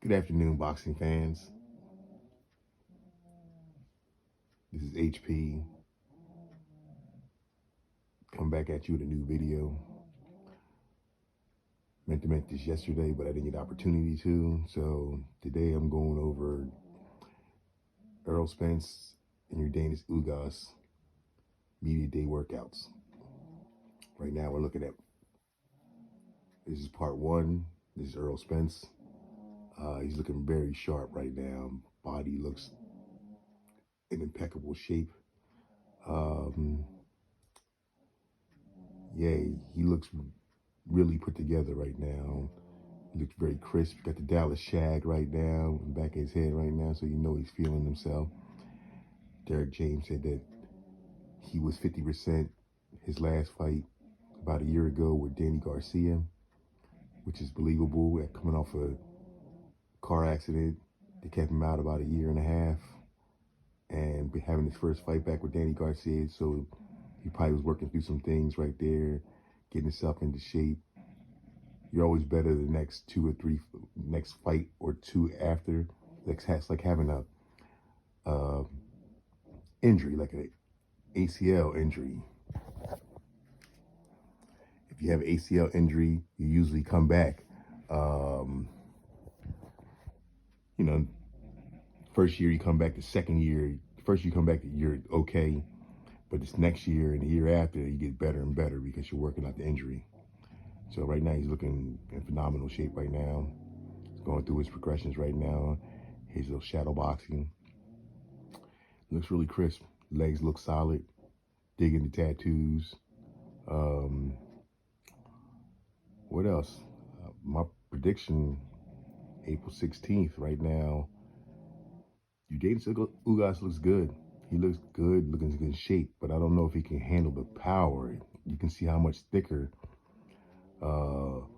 Good afternoon, boxing fans. This is HP. Come back at you with a new video. Meant to make this yesterday, but I didn't get the opportunity to. So today I'm going over Earl Spence and your Danish Ugas media day workouts. Right now we're looking at, this is part one. This is Earl Spence. He's looking very sharp right now. Body looks in impeccable shape. Yeah, he looks really put together right now. He looks very crisp. Got the Dallas shag right now in the back of his head right now, so you know he's feeling himself. Derek James said that he was 50% his last fight about a year ago with Danny Garcia, which is believable. Coming off a car accident, they kept him out about a year and a half, and having his first fight back with Danny Garcia, so he probably was working through some things right there, getting himself into shape. You're always better the next next fight or two after. It's like having a injury, like an ACL injury. If you have an ACL injury, you usually come back. You know, first year you come back. The second year, first you come back, you're okay. But this next year and the year after, you get better and better because you're working out the injury. So right now he's looking in phenomenal shape right now. He's going through his progressions right now. His little shadow boxing. Looks really crisp. Legs look solid. Digging the tattoos. What else? My prediction, April 16th right now. Eugenio Ugas looks good. He looks good, looking in good shape, but I don't know if he can handle the power. You can see how much thicker Earl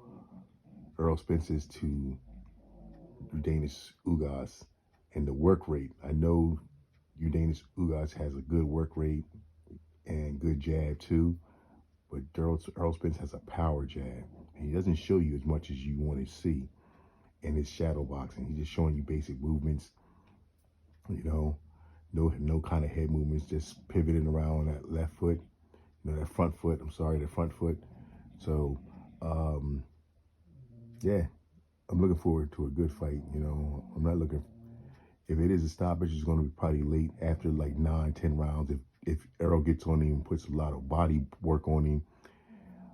Spence is to Eugenio Ugas and the work rate. I know Eugenio Ugas has a good work rate and good jab too, but Earl Spence has a power jab. And he doesn't show you as much as you want to see in his shadow boxing. He's just showing you basic movements, you know, no kind of head movements, just pivoting around that left foot, that front foot. The front foot. So, yeah, I'm looking forward to a good fight. I'm not looking. If it is a stoppage, it's going to be probably late after like 9-10 rounds. If Errol gets on him and puts a lot of body work on him,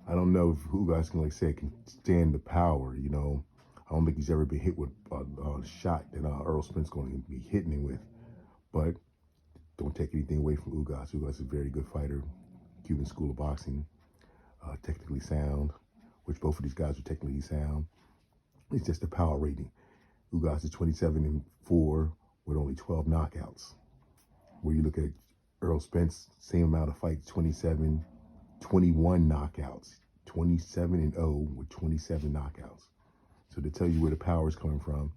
I don't know if Ugas can stand the power. I don't think he's ever been hit with a shot that Earl Spence going to be hitting him with. But don't take anything away from Ugas. Ugas is a very good fighter. Cuban School of Boxing, technically sound, which both of these guys are technically sound. It's just the power rating. Ugas is 27-4 with only 12 knockouts. Where you look at Earl Spence, same amount of fights, 21 knockouts. 27-0 with 27 knockouts. So to tell you where the power is coming from,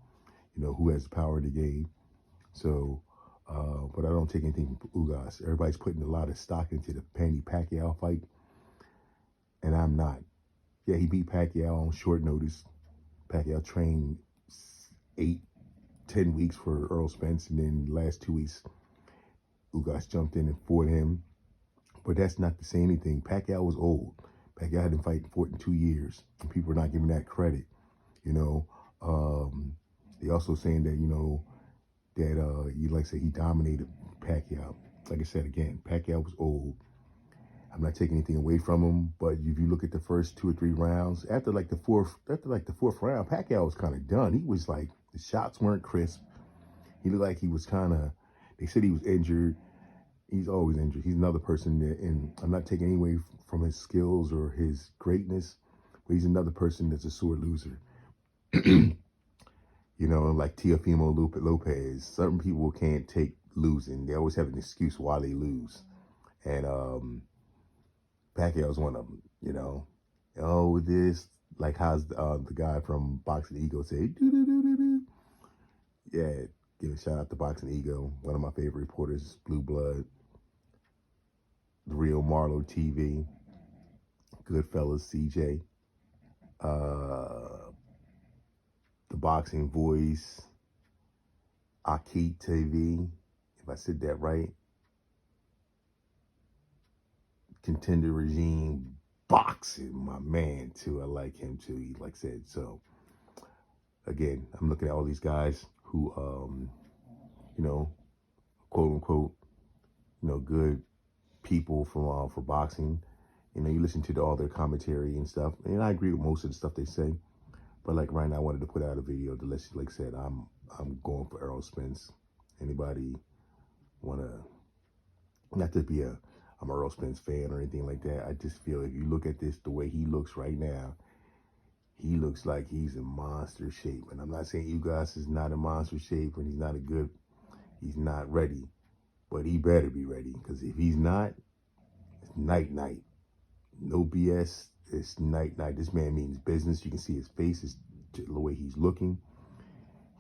who has the power of the game. So, but I don't take anything from Ugas. Everybody's putting a lot of stock into the Manny Pacquiao fight, and I'm not. Yeah, he beat Pacquiao on short notice. Pacquiao trained 8-10 weeks for Earl Spence, and then the last 2 weeks, Ugas jumped in and fought him. But that's not to say anything. Pacquiao was old. Pacquiao had been fighting for 2 years, and people are not giving that credit. They also saying that, he dominated Pacquiao. Like I said again, Pacquiao was old. I'm not taking anything away from him, but if you look at the first 2 or 3 rounds, after the fourth round, Pacquiao was kind of done. He was like, the shots weren't crisp. He looked like he was they said he was injured. He's always injured. He's another person that, and I'm not taking any away from his skills or his greatness, but he's another person that's a sore loser. Like Teofimo Lopez. Certain people can't take losing. They always have an excuse why they lose. And Pacquiao's one of them, Oh, this, like how's the guy from Boxing Ego say, do. Yeah, give a shout out to Boxing Ego, one of my favorite reporters, Blue Blood, The Real Marlo TV, Goodfellas CJ, the Boxing Voice, Aki TV, if I said that right. Contender Regime Boxing, my man too. I like him too. He like said so. Again, I'm looking at all these guys who, you know, quote unquote, good people for boxing. You listen to all their commentary and stuff, and I agree with most of the stuff they say. But like right now, I wanted to put out a video to let you, like I said, I'm going for Errol Spence. Anybody wanna, not to be I'm a Errol Spence fan or anything like that. I just feel if you look at this the way he looks right now, he looks like he's in monster shape. And I'm not saying Ugas is not in monster shape and he's not ready, but he better be ready, because if he's not, it's night night. No BS. It's night night. This man means business. You can see his face, the way he's looking.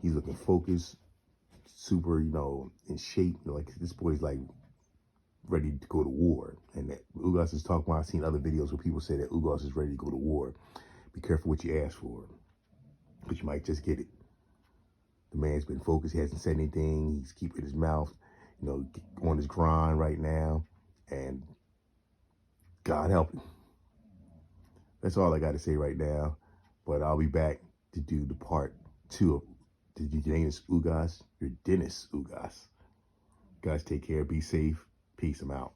He's looking focused, super, in shape. Like this boy's like ready to go to war. And that Ugas is talking about, I've seen other videos where people say that Ugas is ready to go to war. Be careful what you ask for, because you might just get it. The man's been focused. He hasn't said anything. He's keeping his mouth, on his grind right now. And God help him. That's all I got to say right now. But I'll be back to do the part 2 of the Dennis Ugas, your Dennis Ugas. Guys, take care. Be safe. Peace. I'm out.